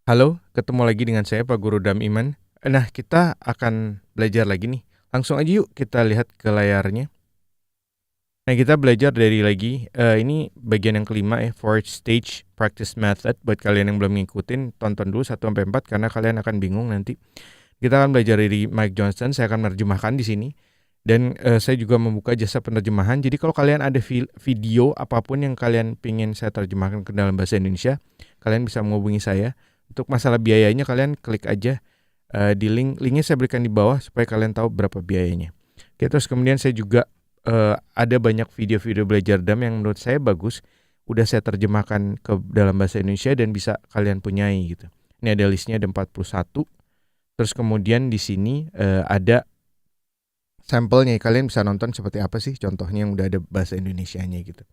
Halo, ketemu lagi dengan saya Pak Guru Dam Iman. Nah, kita akan belajar lagi nih. Langsung aja yuk kita lihat ke layarnya. Nah, kita belajar dari lagi, ini bagian yang kelima ya, Fourth Stage Practice Method. Buat kalian yang belum ngikutin, tonton dulu 1-4 karena kalian akan bingung nanti. Kita akan belajar dari Mike Johnson, saya akan menerjemahkan di sini. Dan saya juga membuka jasa penerjemahan. Jadi kalau kalian ada video apapun yang kalian pingin saya terjemahkan ke dalam bahasa Indonesia, kalian bisa menghubungi saya. Untuk masalah biayanya kalian klik aja di linknya saya berikan di bawah supaya kalian tahu berapa biayanya. Oke, terus kemudian saya juga ada banyak video-video belajar DAM yang menurut saya bagus. Udah saya terjemahkan ke dalam bahasa Indonesia dan bisa kalian punyai gitu. Ini ada listnya ada 41. Terus kemudian di sini ada sampelnya, kalian bisa nonton seperti apa sih contohnya yang udah ada bahasa Indonesianya gitu.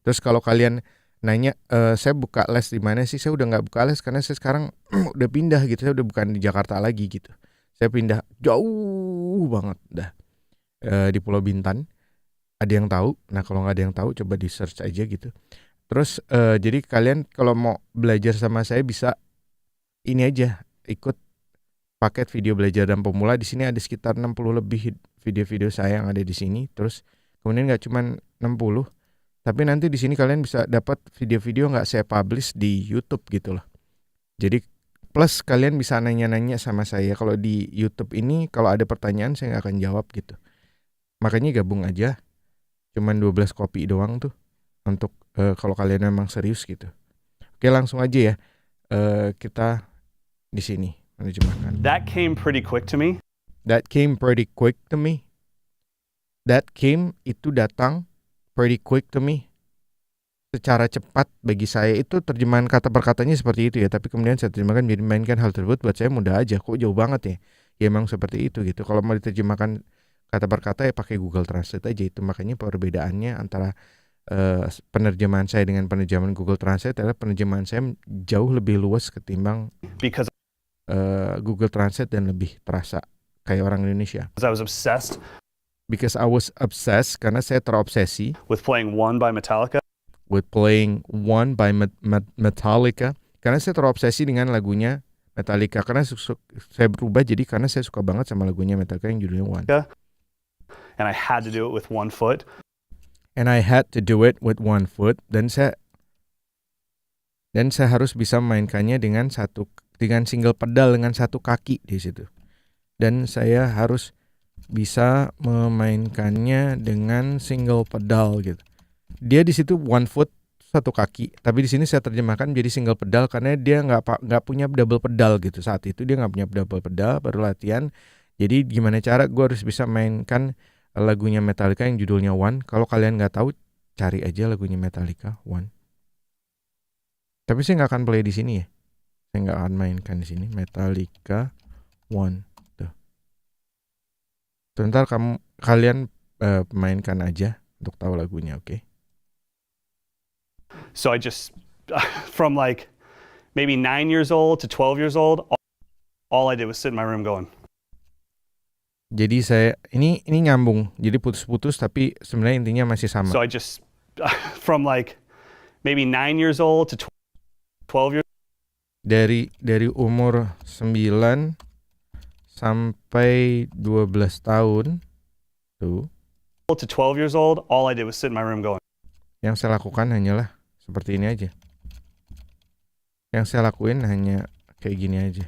Terus kalau kalian nanya, saya buka les di mana sih? Saya udah nggak buka les karena saya sekarang udah pindah gitu. Saya udah bukan di Jakarta lagi gitu. Saya pindah jauh banget dah di Pulau Bintan. Ada yang tahu? Nah kalau nggak ada yang tahu coba di search aja gitu. Terus jadi kalian kalau mau belajar sama saya bisa ini aja ikut paket video belajar dan pemula. Di sini ada sekitar 60 lebih video-video saya yang ada di sini. Terus kemudian nggak cuma 60, tapi nanti di sini kalian bisa dapat video-video nggak saya publish di YouTube gitu loh. Jadi plus kalian bisa nanya-nanya sama saya. Kalau di YouTube ini kalau ada pertanyaan saya nggak akan jawab gitu. Makanya gabung aja. Cuman 12 kopi doang tuh untuk kalau kalian memang serius gitu. Oke, langsung aja ya. Kita di sini menerjemahkan. That came pretty quick to me. That came pretty quick to me. That came itu datang pretty quick to me. Secara cepat bagi saya. Itu terjemahan kata per katanya seperti itu ya. Tapi kemudian saya terjemahkan jadi mainkan hal tersebut buat saya mudah aja. Kok jauh banget ya? Ya emang seperti itu gitu. Kalau mau diterjemahkan kata per kata ya pakai Google Translate aja. Itu makanya perbedaannya antara penerjemahan saya dengan penerjemahan Google Translate adalah penerjemahan saya jauh lebih luas ketimbang Because Google Translate dan lebih terasa kayak orang Indonesia. I was obsessed Because I was obsessed, karena saya terobsesi with playing One by Metallica. with playing One by Metallica. Karena saya terobsesi dengan lagunya Metallica. Karena saya berubah jadi karena saya suka banget sama lagunya Metallica yang judulnya One. And I had to do it with one foot. And I had to do it with one foot. Dan saya harus bisa memainkannya dengan single pedal dengan satu kaki di situ. Dan saya harus bisa memainkannya dengan single pedal gitu. Dia di situ one foot satu kaki, tapi di sini saya terjemahkan jadi single pedal karena dia nggak punya double pedal gitu. Saat itu dia nggak punya double pedal, baru latihan. Jadi gimana cara gue harus bisa mainkan lagunya Metallica yang judulnya One. Kalau kalian nggak tahu, cari aja lagunya Metallica One. Tapi saya nggak akan play di sini ya. Saya nggak akan mainkan di sini Metallica One. Tuh. Sebentar kalian mainkan aja untuk tahu lagunya, oke? So I just, from like maybe 9 years old to 12 years old, all I did was sit in my room going. Jadi saya ini nyambung. Jadi putus-putus tapi sebenarnya intinya masih sama. So I just, from like maybe 9 years old to 12 years. Dari umur 9 sampai 12 tahun tuh. To 12 years old, all I did was sit in my room going. Yang saya lakukan hanyalah seperti ini aja. Yang saya lakuin hanya kayak gini aja.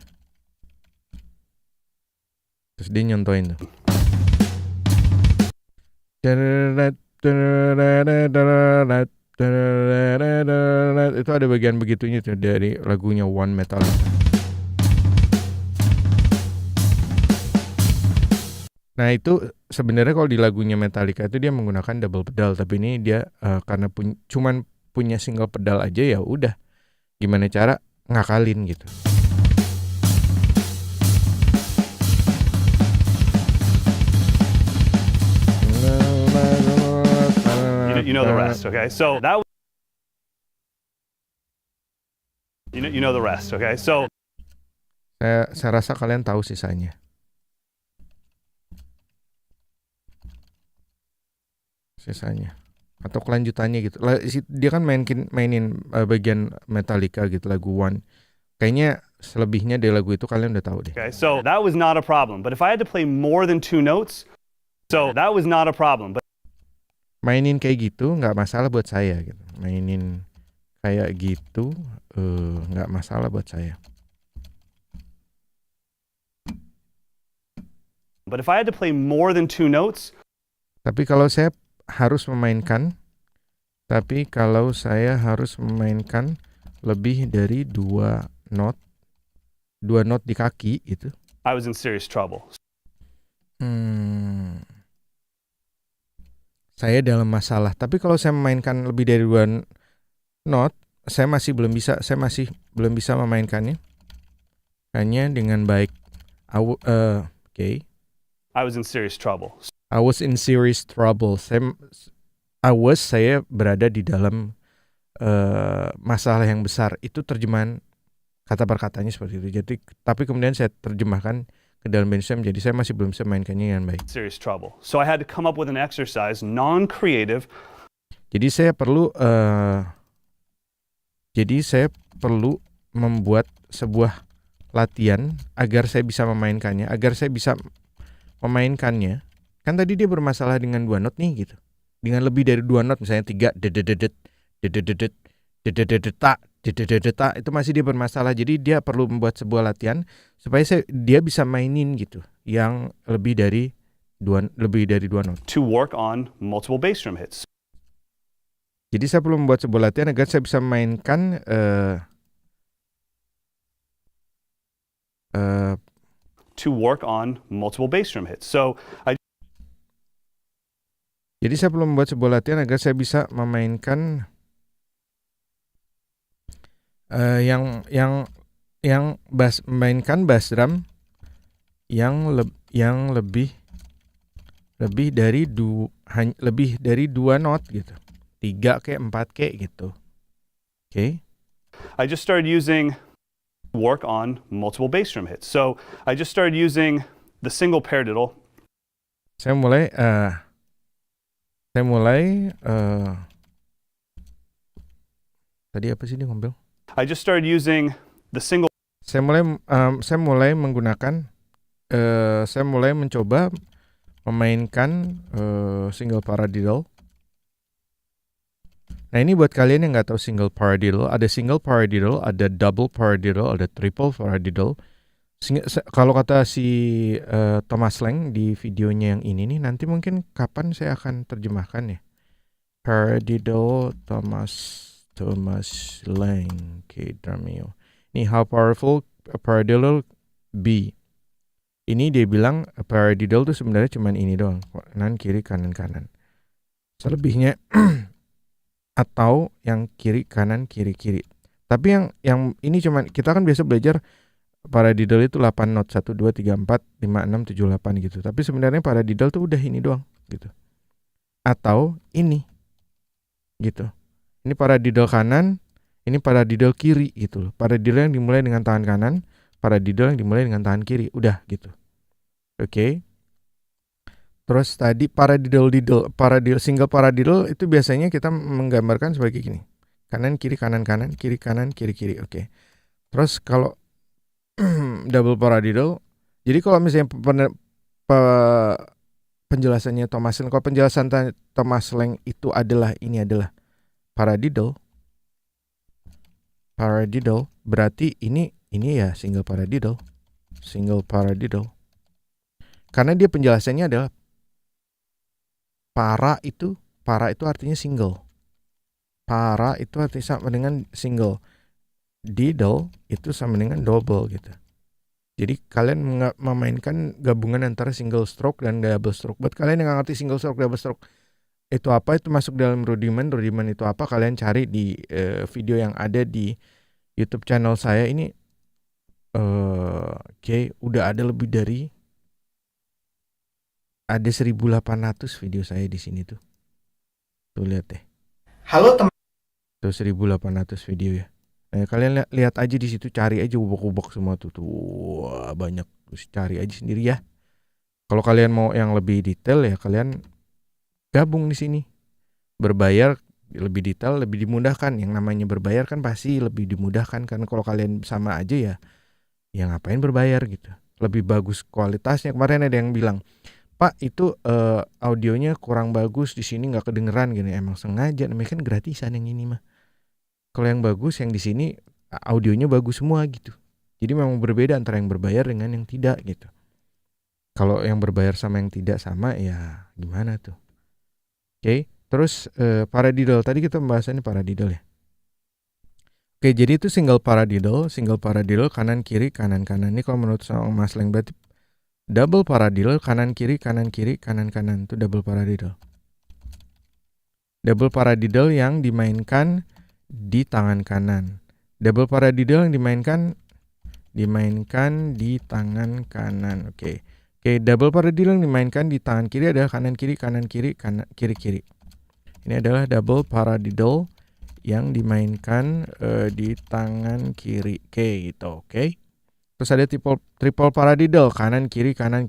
Terus dia nyontoin tuh. Itu ada bagian begitunya tuh dari lagunya One Metallica. Nah itu sebenarnya kalau di lagunya Metallica itu dia menggunakan double pedal, tapi ini dia karena cuman punya single pedal aja ya udah. Gimana cara ngakalin gitu. You know the rest, okay? So that you know the rest, okay? So saya rasa kalian tahu sisanya. Atau kelanjutannya gitu. Dia kan mainin bagian Metallica gitu lagu One. Kayaknya selebihnya dari lagu itu kalian udah tahu deh. Okay, so that was not a problem. But if I had to play more than 2 notes, so that was not a problem. But Mainin kayak gitu nggak masalah buat saya gitu. Mainin kayak gitu nggak masalah buat saya. if I had to play more than 2 notes, Tapi kalau saya harus memainkan lebih dari 2 not di kaki itu. I was in serious trouble. Saya dalam masalah. Tapi kalau saya memainkan lebih dari 2 not, saya masih belum bisa memainkannya. Hanya dengan baik. Okay. I was in serious trouble. I was in serious trouble. Saya berada di dalam masalah yang besar. Itu terjemahan kata per katanya seperti itu. Jadi, tapi kemudian saya terjemahkan ke dalam bahasa Indonesia menjadi saya masih belum bisa mainkannya dengan baik. Serious trouble. So I had to come up with an exercise, non-creative. Jadi saya perlu membuat sebuah latihan agar saya bisa memainkannya, Kan tadi dia bermasalah dengan 2 not nih gitu. Dengan lebih dari 2 not, misalnya 3 itu masih dia bermasalah. Jadi dia perlu membuat sebuah latihan supaya dia bisa mainin gitu yang lebih dari 2 not. To work on multiple bass drum hits. Jadi saya perlu membuat sebuah latihan agar saya bisa memainkan to work on multiple bass drum hits. Jadi saya perlu membuat sebuah latihan agar saya bisa memainkan memainkan bass drum yang lebih dari 2 not gitu. 3 ke 4 ke gitu. Okay. I just started using work on multiple bass drum hits. So I just started using the single paradiddle. Saya mulai tadi apa sih dia ngomel? I just started using the single. Saya mulai mencoba memainkan single paradiddle. Nah, ini buat kalian yang nggak tahu single paradiddle, ada single paradiddle, ada double paradiddle, ada triple paradiddle. Kalau kata si Thomas Lang di videonya yang ini nih, nanti mungkin kapan saya akan terjemahkan ya. Paradiddle Thomas Lang, Dramio. Ini how powerful a paradiddle be. Ini dia bilang paradiddle tuh sebenarnya cuma ini doang, kanan kiri kanan kanan. Selebihnya atau yang kiri kanan kiri kiri. Tapi yang ini cuma kita kan biasa belajar paradiddle itu 8 not 1 2 3 4 5 6 7 8 gitu. Tapi sebenarnya paradiddle tuh udah ini doang gitu. Atau ini gitu. Ini paradiddle kanan, ini paradiddle kiri gitu loh. Paradiddle yang dimulai dengan tangan kanan, paradiddle yang dimulai dengan tangan kiri, udah gitu. Oke. Terus tadi single paradiddle itu biasanya kita menggambarkan sebagai gini. Kanan kiri kanan kanan, kiri kanan kiri kiri. Oke. Terus kalau double paradiddle, jadi kalau misalnya penjelasannya Thomas Lang, kalau penjelasan Thomas Lang itu adalah paradiddle, berarti ini ya single paradiddle. Karena dia penjelasannya adalah para itu artinya single. Para itu artinya sama dengan single. Diddle itu sama dengan double gitu. Jadi kalian memainkan gabungan antara single stroke dan double stroke. Buat kalian yang nggak ngerti single stroke, double stroke itu apa, itu masuk dalam rudiment itu apa, kalian cari di video yang ada di YouTube channel saya ini. Udah ada lebih dari 1.800 video saya di sini tuh. Tuh lihat deh. Halo teman. Tuh 1.800 video ya. Kalian lihat aja di situ, cari aja ubok-ubok semua tuh. Wah, banyak. Terus cari aja sendiri ya. Kalau kalian mau yang lebih detail ya kalian gabung di sini. Berbayar lebih detail, lebih dimudahkan. Yang namanya berbayar kan pasti lebih dimudahkan, karena kalau kalian sama aja ya ya ngapain berbayar gitu. Lebih bagus kualitasnya. Kemarin ada yang bilang, Pak itu audionya kurang bagus di sini nggak kedengeran gini. Emang sengaja, namanya kan gratisan yang ini mah. Kalau yang bagus yang di sini audionya bagus semua gitu. Jadi memang berbeda antara yang berbayar dengan yang tidak gitu. Kalau yang berbayar sama yang tidak sama ya gimana tuh? Oke, terus paradiddle. Tadi kita pembahasannya paradiddle ya. Oke, jadi itu single paradiddle kanan kiri kanan kanan. Ini kalau menurut Song Masleng berarti double paradiddle kanan kiri kanan kanan itu double paradiddle. Double paradiddle yang dimainkan di tangan kanan. Double paradiddle yang dimainkan di tangan kanan. Oke, double paradiddle yang dimainkan di tangan kiri adalah kanan kiri kiri kiri. Ini adalah double paradiddle yang dimainkan di tangan kiri. Oke, gitu. Oke. Terus ada triple paradiddle kanan kiri kanan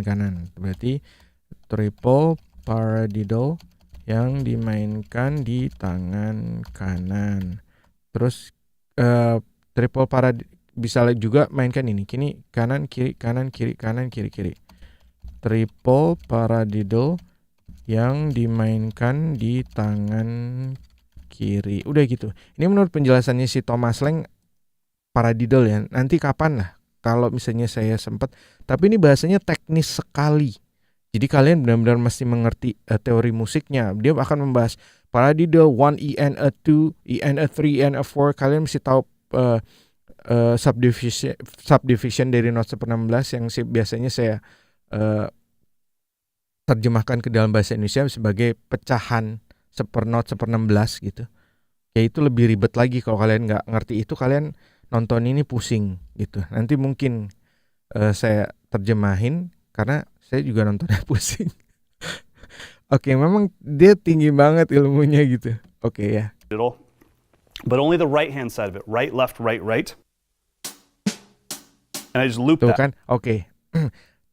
kanan. Berarti triple paradiddle yang dimainkan di tangan kanan. Terus triple paradiddle bisa juga mainkan ini. Kini kanan kiri kiri. Triple paradiddle yang dimainkan di tangan kiri. Udah gitu. Ini menurut penjelasannya si Thomas Lang paradiddle ya. Nanti kapan lah kalau misalnya saya sempat. Tapi ini bahasanya teknis sekali. Jadi kalian benar-benar mesti mengerti teori musiknya. Dia akan membahas paradiddle 1 EN a 2 EN a 3 EN a 4. Kalian mesti tahu subdivision dari not 16 yang biasanya saya terjemahkan ke dalam bahasa Indonesia sebagai pecahan sepernot 16 gitu. Ya itu lebih ribet lagi kalau kalian nggak ngerti itu, kalian nonton ini pusing gitu. Nanti mungkin saya terjemahin karena saya juga nontonnya pusing. Oke, memang dia tinggi banget ilmunya gitu. Oke ya. But only the right hand side of it. Right, left, right, right. And I just loop Tuh that. kan, oke.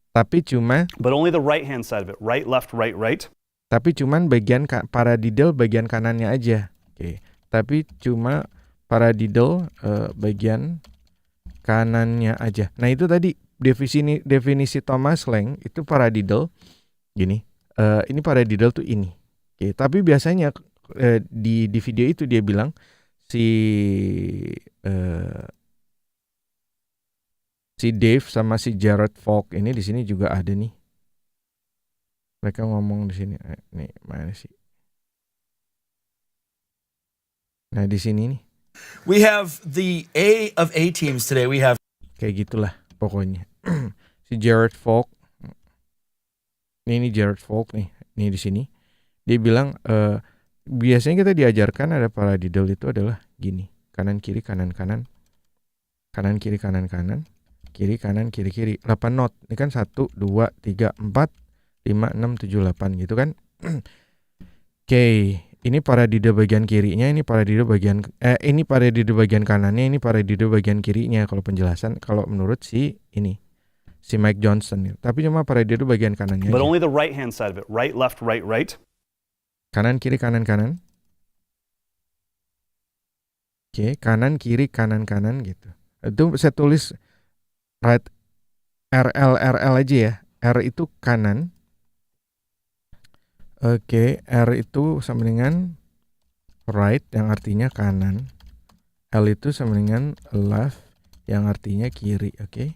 Tapi cuma But only the right hand side of it. Right, left, right, right. Tapi cuman bagian paradiddle bagian kanannya aja. Oke. Tapi cuma paradiddle bagian kanannya aja. Nah, itu tadi definisi Thomas Lang itu paradiddle gini. Ini paradiddle tuh ini. Oke, tapi biasanya di video itu dia bilang si Dave sama si Jared Falk ini di sini juga ada nih. Mereka ngomong di sini. Nih, mana sih? Nah, di sini nih. We have the A of A teams today. We have Kayak gitulah pokoknya. Si Jared Falk. Ini Jared Falk nih. Nih di sini. Dia bilang biasanya kita diajarkan ada paradiddle itu adalah gini. Kanan kiri kanan kanan. Kanan kiri kanan kanan. Kiri kanan kiri 8 not. Ini kan 1 2 3 4 5 6 7 8 gitu kan. Oke, ini paradiddle bagian kirinya, ini paradiddle bagian kanannya, ini paradiddle bagian kirinya kalau penjelasan kalau menurut si Mike Johnson. Tapi cuma paradiddle bagian kanannya. But aja. only the right hand side of it. Right, left, right, right. Kanan kiri kanan kanan. Oke, kanan kiri kanan gitu. Itu saya tulis right RL aja ya. R itu kanan. Oke, R itu sama dengan right yang artinya kanan. L itu sama dengan left yang artinya kiri, oke?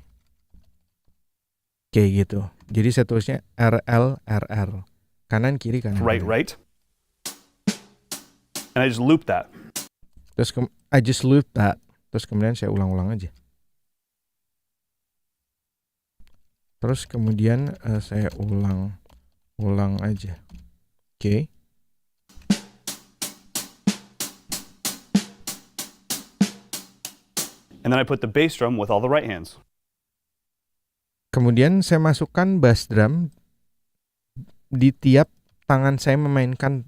Oke gitu. Jadi saya tulisnya RL. Kanan kiri kanan. Right, right. And I just loop that. Terus I just loop that. Terus kemudian saya ulang-ulang aja. Terus kemudian saya ulang aja. Oke. And then I put the bass drum with all the right hands. Kemudian saya masukkan bass drum di tiap tangan saya memainkan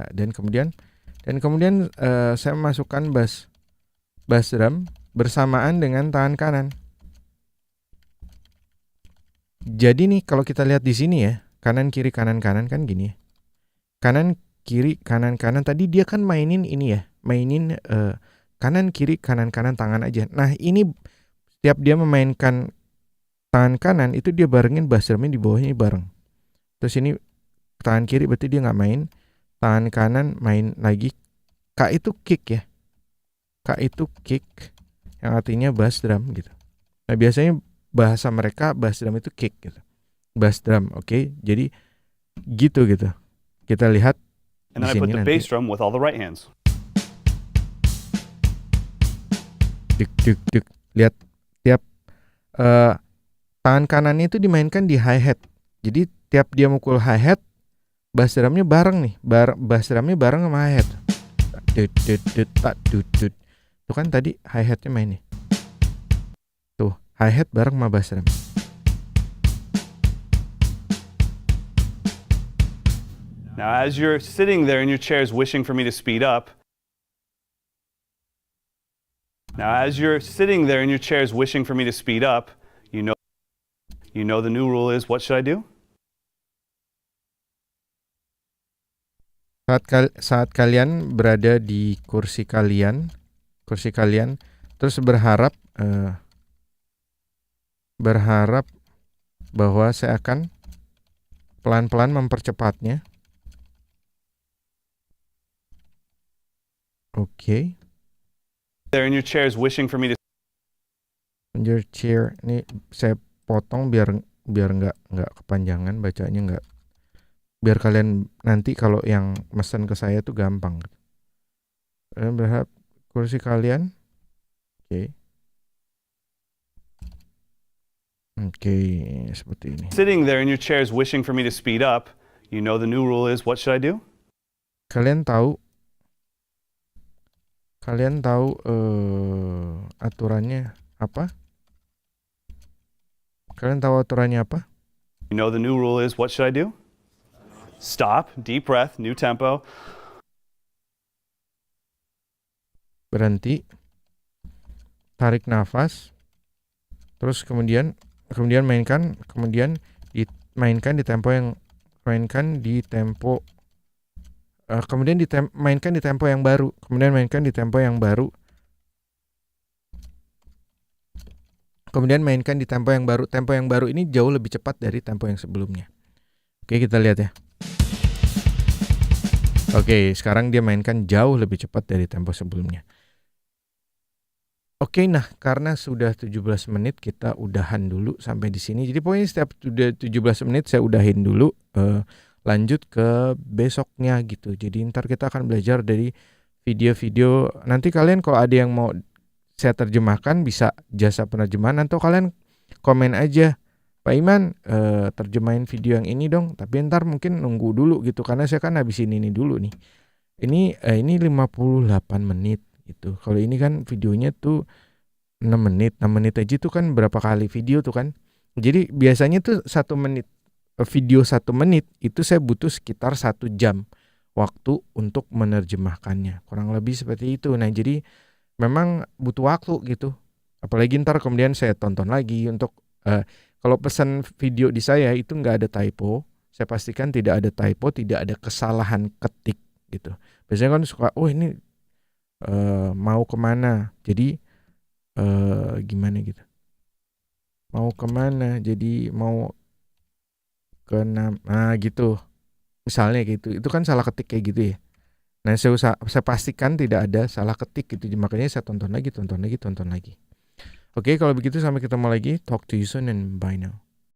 dan kemudian saya masukkan bass drum bersamaan dengan tangan kanan. Jadi nih kalau kita lihat di sini ya, kanan kiri kan gini ya. Kanan kiri, kanan. Tadi dia kan mainin ini ya, mainin kanan, kiri, kanan, tangan aja. Nah ini setiap dia memainkan tangan kanan, itu dia barengin bass drumnya di bawahnya bareng. Terus ini tangan kiri berarti dia nggak main, tangan kanan main lagi. K itu kick ya, K itu kick, yang artinya bass drum gitu. Nah biasanya bahasa mereka bass drum itu kick gitu, bass drum. Oke. Jadi gitu. Kita lihat And then di I put sini the nanti. bass drum with all the right hands. Duk. Lihat tiap tangan kanannya itu dimainkan di hi-hat. Jadi tiap dia mukul hi-hat, bass drumnya bareng nih. Bass drumnya bareng sama hi-hat. Dut. Tuh kan tadi hi-hatnya main nih. Tuh, hi-hat bareng sama bass drum. Now, as you're sitting there in your chairs wishing for me to speed up, you know the new rule is, what should I do? Saat kalian berada di kursi kalian, terus berharap bahwa saya akan pelan-pelan mempercepatnya. Oke. There in your chairs wishing for me to In your chair, ini saya potong biar nggak kepanjangan bacanya, nggak, biar kalian nanti kalau yang mesen ke saya tuh gampang. Kalian berharap kursi kalian, oke, seperti ini. sitting there in your chairs wishing for me to speed up, you know the new rule is, what should I do? Kalian tahu aturannya apa? You know the new rule is, what should I do? Stop, deep breath, new tempo. Berhenti, tarik nafas, terus kemudian mainkan di tempo yang mainkan di tempo yang baru, tempo yang baru ini jauh lebih cepat dari tempo yang sebelumnya. Oke, kita lihat ya. Oke, sekarang dia mainkan jauh lebih cepat dari tempo sebelumnya. Oke, nah karena sudah 17 menit kita udahan dulu sampai di sini. Jadi pokoknya setiap udah 17 menit saya udahin dulu, lanjut ke besoknya gitu. Jadi ntar kita akan belajar dari video-video. Nanti kalian kalau ada yang mau saya terjemahkan bisa jasa penerjemahan, atau kalian komen aja, Pak Iman terjemahin video yang ini dong. Tapi ntar mungkin nunggu dulu gitu, karena saya kan habisin ini dulu nih. Ini 58 menit gitu. Kalau ini kan videonya tuh 6 menit aja tuh kan berapa kali video tuh kan. Jadi biasanya tuh 1 menit video 1 menit itu saya butuh sekitar 1 jam waktu untuk menerjemahkannya. Kurang lebih seperti itu. Nah, jadi memang butuh waktu gitu. Apalagi ntar kemudian saya tonton lagi untuk kalau pesan video di saya itu nggak ada typo. Saya pastikan tidak ada typo, tidak ada kesalahan ketik gitu. Biasanya kan suka, ini mau kemana, jadi gimana gitu, mau kemana, jadi mau ke gitu misalnya gitu, itu kan salah ketik kayak gitu ya. Nah saya pastikan tidak ada salah ketik gitu, makanya saya tonton lagi. Oke, kalau begitu sampai ketemu lagi, talk to you soon and bye now.